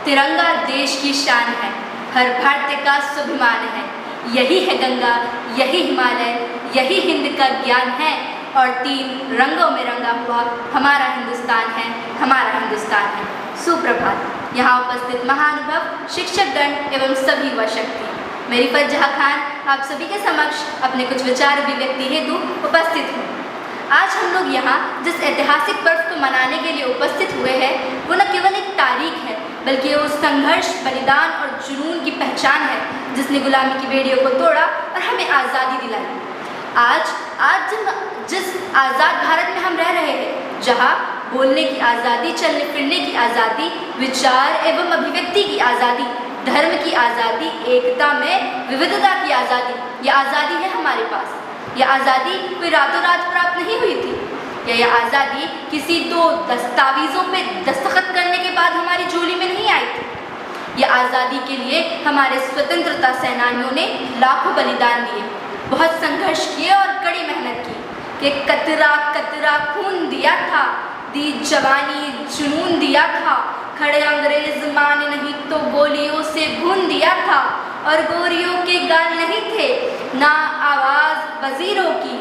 तिरंगा देश की शान है, हर भारतीय का स्वाभिमान है। यही है गंगा, यही हिमालय, यही हिंद का ज्ञान है और 3 रंगों में रंगा हुआ हमारा हिंदुस्तान है, हमारा हिंदुस्तान है। सुप्रभात। यहाँ उपस्थित महानुभाव, शिक्षकगण एवं सभी व शक्ति, मैं रिफत जहाँ खान आप सभी के समक्ष अपने कुछ विचार अभिव्यक्ति हेतु उपस्थित हूँ। आज हम लोग यहाँ जिस ऐतिहासिक पर्व को मनाने के लिए उपस्थित हुए हैं वो न केवल एक तारीख है बल्कि उस संघर्ष, बलिदान और जुनून की पहचान है जिसने गुलामी की बेड़ियों को तोड़ा और हमें आज़ादी दिलाई। आज जिस आज़ाद भारत में हम रह रहे हैं, जहाँ बोलने की आज़ादी, चलने फिरने की आज़ादी, विचार एवं अभिव्यक्ति की आज़ादी, धर्म की आज़ादी, एकता में विविधता की आज़ादी, यह आज़ादी है हमारे पास। यह आज़ादी कोई रातों रात प्राप्त नहीं हुई थी, या यह आज़ादी किसी 2 दस्तावेज़ों पे दस्तखत करने के बाद हमारी झोली में नहीं आई थी। यह आज़ादी के लिए हमारे स्वतंत्रता सेनानियों ने लाखों बलिदान दिए, बहुत संघर्ष किए और कड़ी मेहनत की कि कतरा कतरा खून दिया था, दी जवानी जुनून दिया था, खड़े अंग्रेज माने नहीं तो गोलियों से भून दिया था और गोरियों के गाल नहीं थे ना आवाज़ वजीरों की,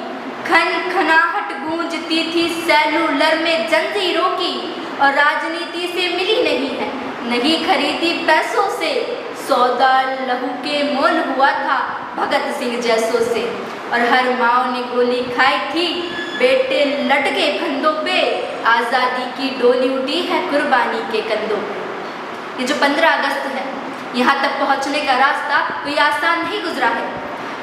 खन खनाहट गूंजती थी सेलुलर में जंजीरों की और राजनीति से मिली नहीं है, नहीं खरीदी पैसों से, सौदा लहू के मोल हुआ था भगत सिंह जैसों से और हर माँ ने गोली खाई थी, बेटे लटके फंदों पे, आज़ादी की डोली उठी है कुर्बानी के कंधों पे। ये जो 15 अगस्त है, यहाँ तक पहुँचने का रास्ता कोई आसान नहीं गुजरा है।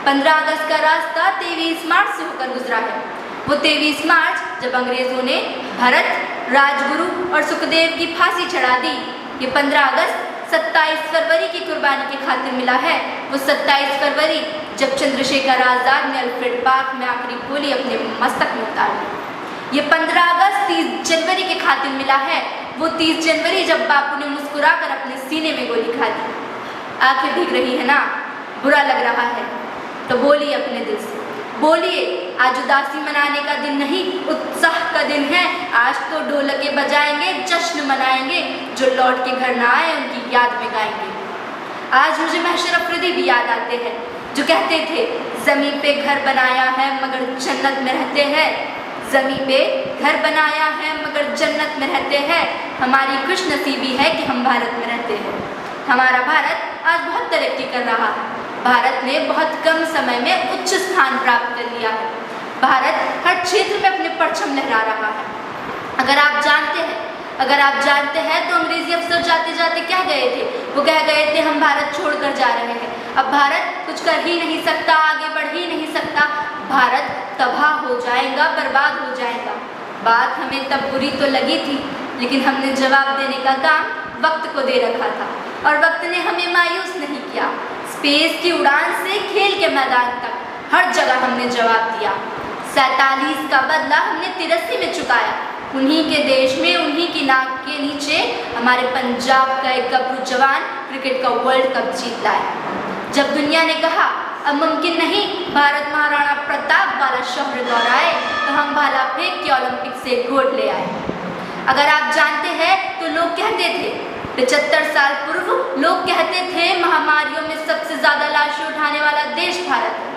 15 अगस्त का रास्ता 23 मार्च से होकर गुजरा है। वो 23 मार्च जब अंग्रेज़ों ने भरत, राजगुरु और सुखदेव की फांसी चढ़ा दी। ये 15 अगस्त 27 फरवरी की कुर्बानी की खातिर मिला है। वो 27 फरवरी जब चंद्रशेखर आज़ाद ने अल्फ्रेड पार्क में आखिरी गोली अपने मस्तक में उतार ली। ये 15 अगस्त 30 जनवरी के खातिर मिला है। वो 30 जनवरी जब बापू ने मुस्कुराकर अपने सीने में गोली खा दी। आंखें भीग रही है ना, बुरा लग रहा है तो बोलिए अपने दिल से, बोलिए आज उदासी मनाने का दिन नहीं, उत्साह का दिन है। आज तो ढोलके बजाएंगे, जश्न मनाएंगे, जो लौट के घर ना आए उनकी याद में गाएंगे। आज मुझे महशर अफरीदी भी याद आते हैं जो कहते थे ज़मीं पे घर बनाया है मगर जन्नत में रहते हैं, ज़मीं पे घर बनाया है मगर जन्नत में रहते हैं। हमारी खुशनसीबी है कि हम भारत में रहते हैं। हमारा भारत आज बहुत तरक्की कर रहा है। भारत ने बहुत कम समय में उच्च स्थान प्राप्त कर लिया है। भारत हर क्षेत्र में अपने परचम लहरा रहा है। अगर आप जानते हैं तो अंग्रेजी अफसर जाते जाते क्या गए थे? वो कह गए थे हम भारत छोड़कर जा रहे हैं। अब भारत कुछ कर ही नहीं सकता, आगे बढ़ ही नहीं सकता। भारत तबाह हो जाएगा, बर्बाद हो जाएगा। बात हमें तब बुरी तो लगी थी, लेकिन हमने जवाब देने का काम वक्त को दे रखा था और वक्त ने हमें मायूस नहीं किया। स्पेस की उड़ान से खेल के मैदान तक हर जगह हमने जवाब दिया। 47 का बदला हमने 83 में चुकाया। उन्हीं के देश में, उन्हीं की नाक के नीचे हमारे पंजाब का एक गबरू जवान क्रिकेट का वर्ल्ड कप जीत लाया। जब दुनिया ने कहा अब मुमकिन नहीं भारत महाराणा प्रताप वाला शौर्य दोहराए, तो हम भाला फेंक के ओलंपिक से गोल्ड ले आए। अगर आप जानते हैं तो लोग कहते थे 75 साल पूर्व लोग कहते थे महामारियों में सबसे ज़्यादा लाशें उठाने वाला देश भारत है।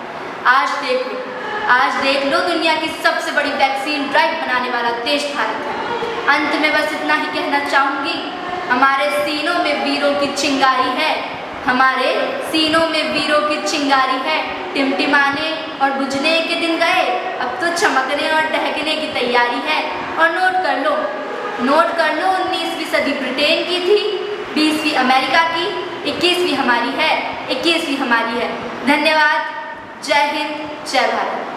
आज देख लो दुनिया की सबसे बड़ी वैक्सीन ड्राइव बनाने वाला देश भारत है। अंत में बस इतना ही कहना चाहूँगी, हमारे सीनों में वीरों की चिंगारी है, हमारे सीनों में वीरों की चिंगारी है। टिमटिमाने और बुझने के दिन गए, अब तो चमकने और दहकने की तैयारी है। और नोट कर लो 19वीं सदी ब्रिटेन की थी, 20वीं अमेरिका की, 21वीं हमारी है, 21वीं हमारी है। धन्यवाद। जय हिंद, जय भारत।